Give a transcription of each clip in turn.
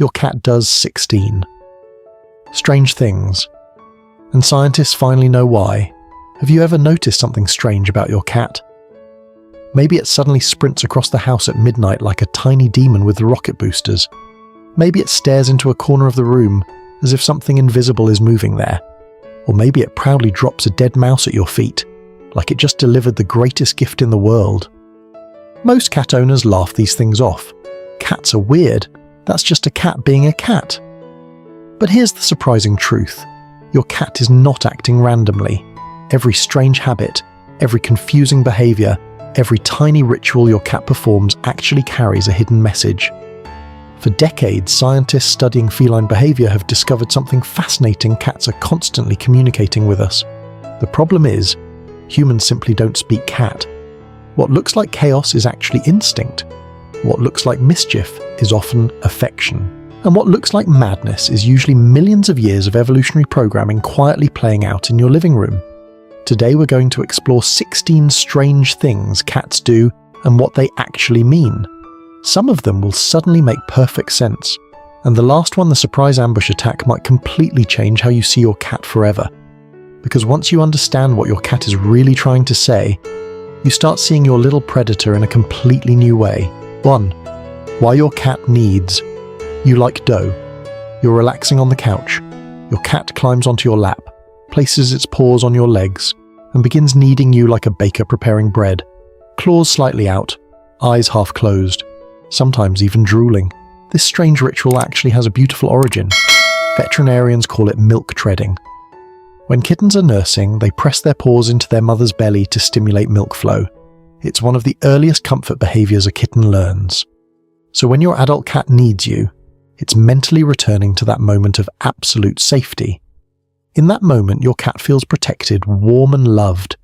your cat does 16. Strange things. And scientists finally know why. Have you ever noticed something strange about your cat? Maybe it suddenly sprints across the house at midnight like a tiny demon with rocket boosters. Maybe it stares into a corner of the room as if something invisible is moving there. Or maybe it proudly drops a dead mouse at your feet, like it just delivered the greatest gift in the world. Most cat owners laugh these things off. Cats are weird. That's just a cat being a cat. But here's the surprising truth. Your cat is not acting randomly. Every strange habit, every confusing behavior, every tiny ritual your cat performs actually carries a hidden message. For decades, scientists studying feline behavior have discovered something fascinating: cats are constantly communicating with us. The problem is, humans simply don't speak cat. What looks like chaos is actually instinct. What looks like mischief is often affection. And what looks like madness is usually millions of years of evolutionary programming quietly playing out in your living room. Today we're going to explore 16 strange things cats do and what they actually mean. Some of them will suddenly make perfect sense, and the last one, the surprise ambush attack, might completely change how you see your cat forever. Because once you understand what your cat is really trying to say, you start seeing your little predator in a completely new way. 1. Why your cat needs. You like dough. You're relaxing on the couch. Your cat climbs onto your lap, places its paws on your legs, and begins kneading you like a baker preparing bread. Claws slightly out, eyes half closed, sometimes even drooling. This strange ritual actually has a beautiful origin. Veterinarians call it milk treading. When kittens are nursing, they press their paws into their mother's belly to stimulate milk flow. It's one of the earliest comfort behaviors a kitten learns. So when your adult cat needs you, it's mentally returning to that moment of absolute safety. In that moment, your cat feels protected, warm and loved.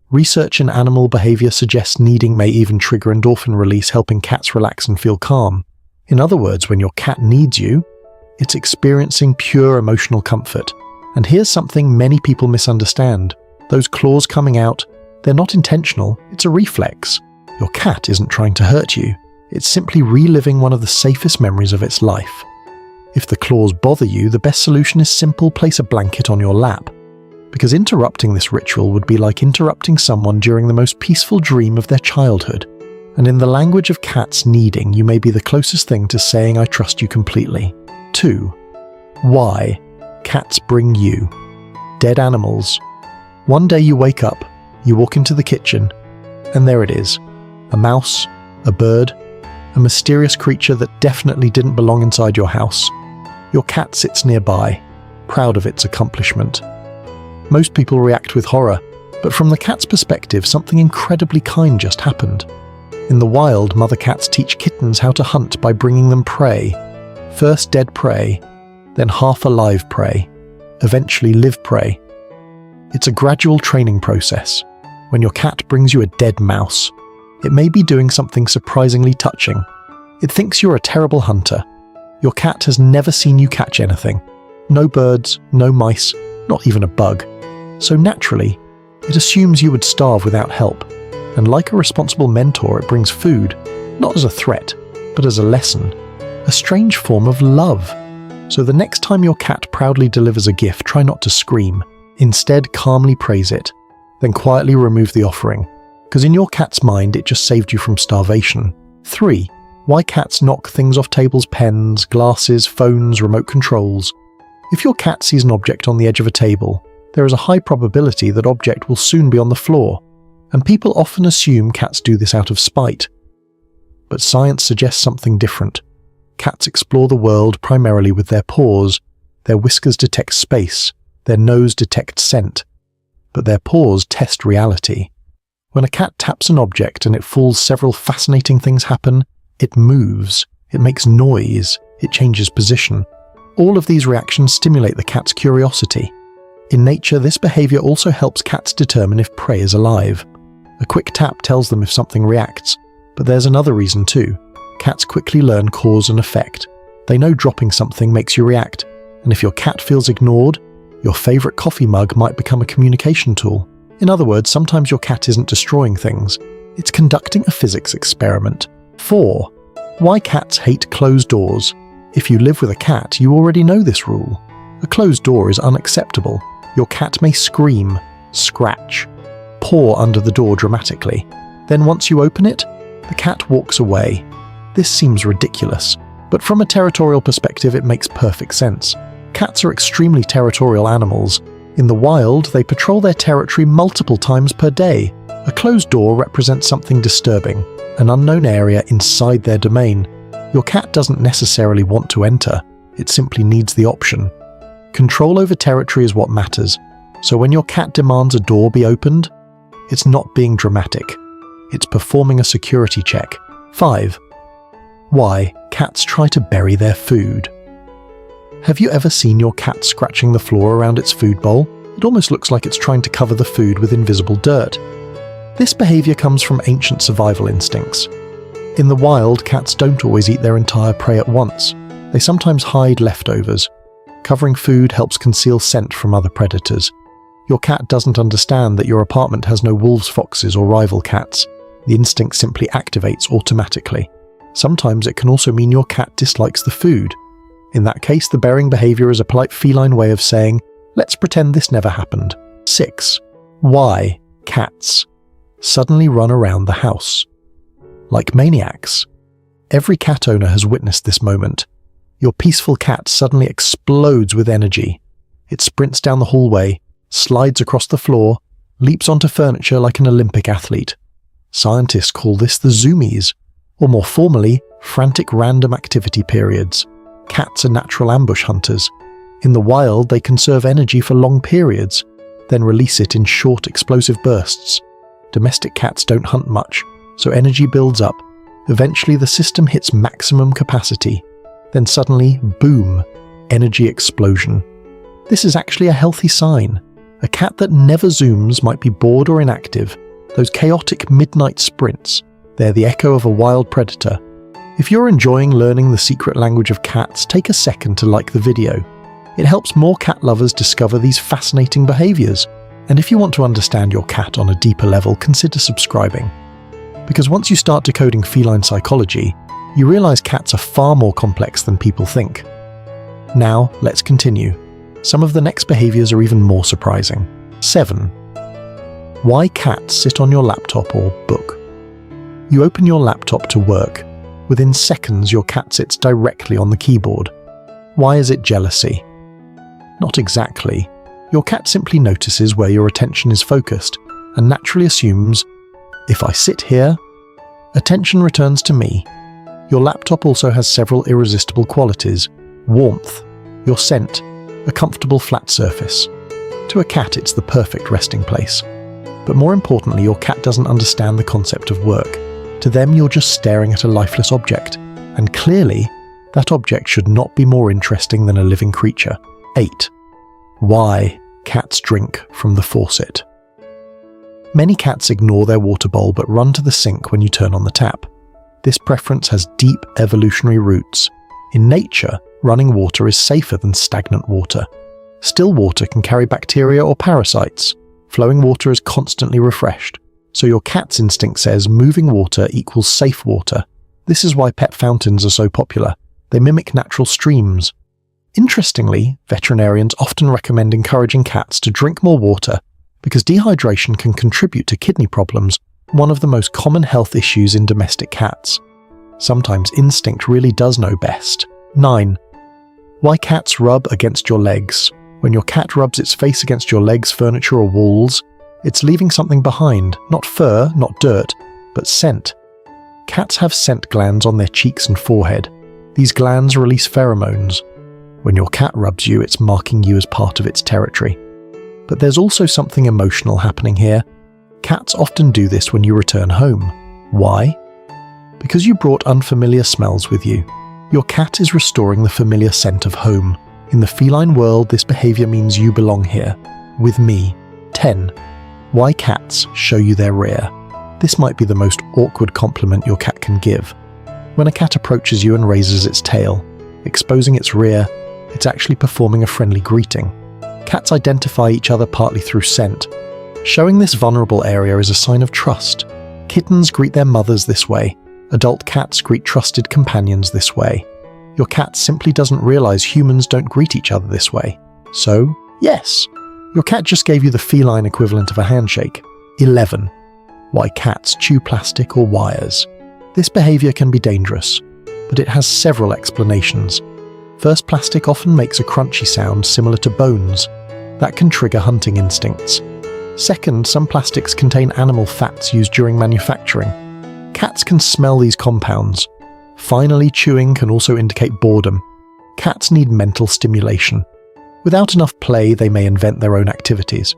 Research in animal behavior suggests kneading may even trigger endorphin release, helping cats relax and feel calm. In other words, when your cat needs you, it's experiencing pure emotional comfort. And here's something many people misunderstand. Those claws coming out, they're not intentional, it's a reflex. Your cat isn't trying to hurt you. It's simply reliving one of the safest memories of its life. If the claws bother you, the best solution is simple: place a blanket on your lap. Because interrupting this ritual would be like interrupting someone during the most peaceful dream of their childhood. And in the language of cats, kneading you may be the closest thing to saying "I trust you completely." 2. Why cats bring you. Dead animals. One day you wake up, you walk into the kitchen, and there it is. A mouse, a bird, a mysterious creature that definitely didn't belong inside your house. Your cat sits nearby, proud of its accomplishment. Most people react with horror, but from the cat's perspective, something incredibly kind just happened. In the wild, mother cats teach kittens how to hunt by bringing them prey. First dead prey, then half-alive prey, eventually live prey. It's a gradual training process. When your cat brings you a dead mouse, it may be doing something surprisingly touching. It thinks you're a terrible hunter. Your cat has never seen you catch anything. No birds, no mice, not even a bug. So naturally, it assumes you would starve without help. And like a responsible mentor, it brings food, not as a threat, but as a lesson. A strange form of love. So the next time your cat proudly delivers a gift, try not to scream. Instead, calmly praise it. Then quietly remove the offering. Because in your cat's mind, it just saved you from starvation. 3. Why cats knock things off tables: pens, glasses, phones, remote controls. If your cat sees an object on the edge of a table, there is a high probability that object will soon be on the floor. And people often assume cats do this out of spite. But science suggests something different. Cats explore the world primarily with their paws. Their whiskers detect space. Their nose detects scent. But their paws test reality. When a cat taps an object and it falls, several fascinating things happen. It moves. It makes noise. It changes position. All of these reactions stimulate the cat's curiosity. In nature, this behavior also helps cats determine if prey is alive. A quick tap tells them if something reacts. But there's another reason too. Cats quickly learn cause and effect. They know dropping something makes you react, and if your cat feels ignored, your favorite coffee mug might become a communication tool. In other words, sometimes your cat isn't destroying things, it's conducting a physics experiment. 4. Why cats hate closed doors. If you live with a cat, you already know this rule. A closed door is unacceptable. Your cat may scream, scratch, paw under the door dramatically. Then once you open it, the cat walks away. This seems ridiculous, but from a territorial perspective it makes perfect sense. Cats are extremely territorial animals. In the wild, they patrol their territory multiple times per day. A closed door represents something disturbing, an unknown area inside their domain. Your cat doesn't necessarily want to enter, it simply needs the option. Control over territory is what matters, so when your cat demands a door be opened, it's not being dramatic. It's performing a security check. 5. Why cats try to bury their food. Have you ever seen your cat scratching the floor around its food bowl? It almost looks like it's trying to cover the food with invisible dirt. This behavior comes from ancient survival instincts. In the wild, cats don't always eat their entire prey at once. They sometimes hide leftovers. Covering food helps conceal scent from other predators. Your cat doesn't understand that your apartment has no wolves, foxes, or rival cats. The instinct simply activates automatically. Sometimes it can also mean your cat dislikes the food. In that case, the burying behavior is a polite feline way of saying, let's pretend this never happened. 6. Why cats suddenly run around the house like maniacs. Every cat owner has witnessed this moment. Your peaceful cat suddenly explodes with energy. It sprints down the hallway, slides across the floor, leaps onto furniture like an Olympic athlete. Scientists call this the zoomies, or more formally, frantic random activity periods. Cats are natural ambush hunters. In the wild, they conserve energy for long periods, then release it in short, explosive bursts. Domestic cats don't hunt much, so energy builds up. Eventually, the system hits maximum capacity. Then suddenly, boom, energy explosion. This is actually a healthy sign. A cat that never zooms might be bored or inactive. Those chaotic midnight sprints, they're the echo of a wild predator. If you're enjoying learning the secret language of cats, take a second to like the video. It helps more cat lovers discover these fascinating behaviors. And if you want to understand your cat on a deeper level, consider subscribing. Because once you start decoding feline psychology, you realize cats are far more complex than people think. Now, let's continue. Some of the next behaviors are even more surprising. 7. Why cats sit on your laptop or book. You open your laptop to work. Within seconds, your cat sits directly on the keyboard. Why is it jealousy? Not exactly. Your cat simply notices where your attention is focused and naturally assumes, if I sit here, attention returns to me. Your laptop also has several irresistible qualities: warmth, your scent, a comfortable flat surface. To a cat, it's the perfect resting place. But more importantly, your cat doesn't understand the concept of work. To them, you're just staring at a lifeless object, and clearly, that object should not be more interesting than a living creature. 8. Why cats drink from the faucet. Many cats ignore their water bowl but run to the sink when you turn on the tap. This preference has deep evolutionary roots. In nature, running water is safer than stagnant water. Still water can carry bacteria or parasites. Flowing water is constantly refreshed. So your cat's instinct says moving water equals safe water. This is why pet fountains are so popular. They mimic natural streams. Interestingly, veterinarians often recommend encouraging cats to drink more water because dehydration can contribute to kidney problems, one of the most common health issues in domestic cats. Sometimes instinct really does know best. 9. Why cats rub against your legs. When your cat rubs its face against your legs, furniture, or walls, it's leaving something behind, not fur, not dirt, but scent. Cats have scent glands on their cheeks and forehead. These glands release pheromones. When your cat rubs you, it's marking you as part of its territory. But there's also something emotional happening here. Cats often do this when you return home. Why? Because you brought unfamiliar smells with you. Your cat is restoring the familiar scent of home. In the feline world, this behavior means you belong here, with me. 10. Why cats show you their rear. This might be the most awkward compliment your cat can give. When a cat approaches you and raises its tail, exposing its rear, it's actually performing a friendly greeting. Cats identify each other partly through scent. Showing this vulnerable area is a sign of trust. Kittens greet their mothers this way. Adult cats greet trusted companions this way. Your cat simply doesn't realize humans don't greet each other this way. So, yes, your cat just gave you the feline equivalent of a handshake. 11. Why cats chew plastic or wires. This behavior can be dangerous, but it has several explanations. First, plastic often makes a crunchy sound similar to bones. That can trigger hunting instincts. Second, some plastics contain animal fats used during manufacturing. Cats can smell these compounds. Finally, chewing can also indicate boredom. Cats need mental stimulation. Without enough play, they may invent their own activities.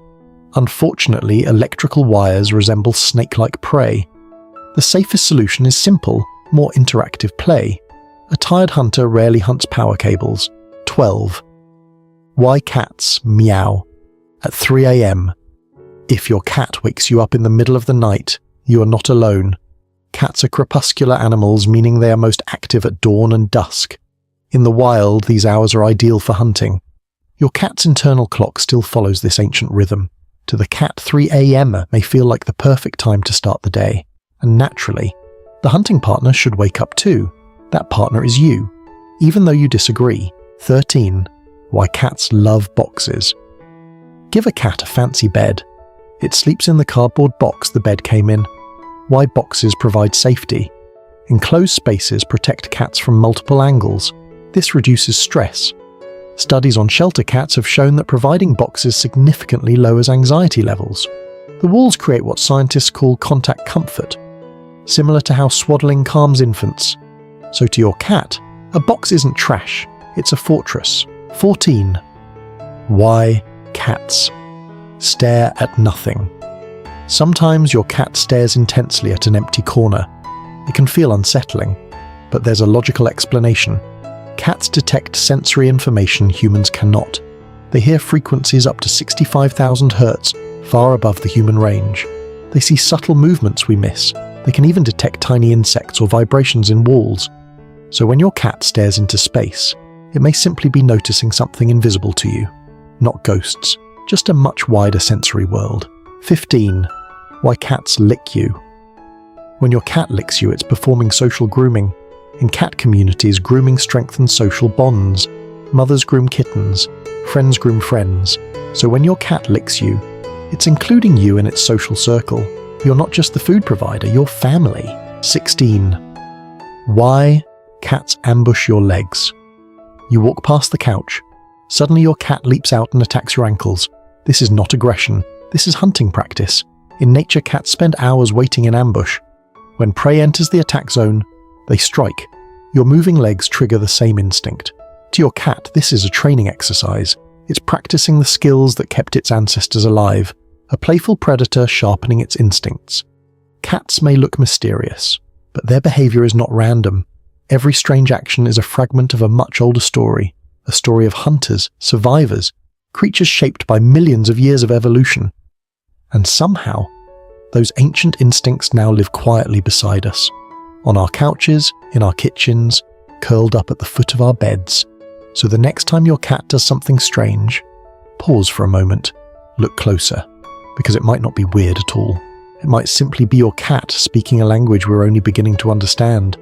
Unfortunately, electrical wires resemble snake-like prey. The safest solution is simple, more interactive play. A tired hunter rarely hunts power cables. 12. Why cats meow at 3 a.m. If your cat wakes you up in the middle of the night, you are not alone. Cats are crepuscular animals, meaning they are most active at dawn and dusk. In the wild, these hours are ideal for hunting. Your cat's internal clock still follows this ancient rhythm. To the cat, 3 a.m. may feel like the perfect time to start the day. And naturally, the hunting partner should wake up too. That partner is you, even though you disagree. 13. Why cats love boxes. Give a cat a fancy bed. It sleeps in the cardboard box the bed came in. Why boxes provide safety. Enclosed spaces protect cats from multiple angles. This reduces stress. Studies on shelter cats have shown that providing boxes significantly lowers anxiety levels. The walls create what scientists call contact comfort, similar to how swaddling calms infants. So to your cat, a box isn't trash, it's a fortress. 14. Why cats stare at nothing. Sometimes your cat stares intensely at an empty corner. It can feel unsettling, but there's a logical explanation. Cats detect sensory information humans cannot. They hear frequencies up to 65,000 Hz, far above the human range. They see subtle movements we miss. They can even detect tiny insects or vibrations in walls. So when your cat stares into space, it may simply be noticing something invisible to you. Not ghosts, just a much wider sensory world. 15. Why cats lick you. When your cat licks you, it's performing social grooming. In cat communities, grooming strengthens social bonds. Mothers groom kittens, friends groom friends. So when your cat licks you, it's including you in its social circle. You're not just the food provider, you're family. 16. Why cats ambush your legs. You walk past the couch. Suddenly your cat leaps out and attacks your ankles. This is not aggression. This is hunting practice. In nature, cats spend hours waiting in ambush. When prey enters the attack zone, they strike. Your moving legs trigger the same instinct. To your cat, this is a training exercise. It's practicing the skills that kept its ancestors alive. A playful predator sharpening its instincts. Cats may look mysterious, but their behavior is not random. Every strange action is a fragment of a much older story, a story of hunters, survivors, creatures shaped by millions of years of evolution. And somehow, those ancient instincts now live quietly beside us, on our couches, in our kitchens, curled up at the foot of our beds. So the next time your cat does something strange, pause for a moment, look closer, because it might not be weird at all. It might simply be your cat speaking a language we're only beginning to understand.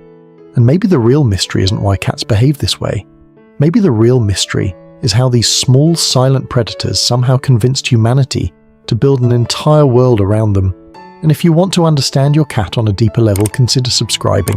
And maybe the real mystery isn't why cats behave this way. Maybe the real mystery is how these small, silent predators somehow convinced humanity to build an entire world around them. And if you want to understand your cat on a deeper level, consider subscribing.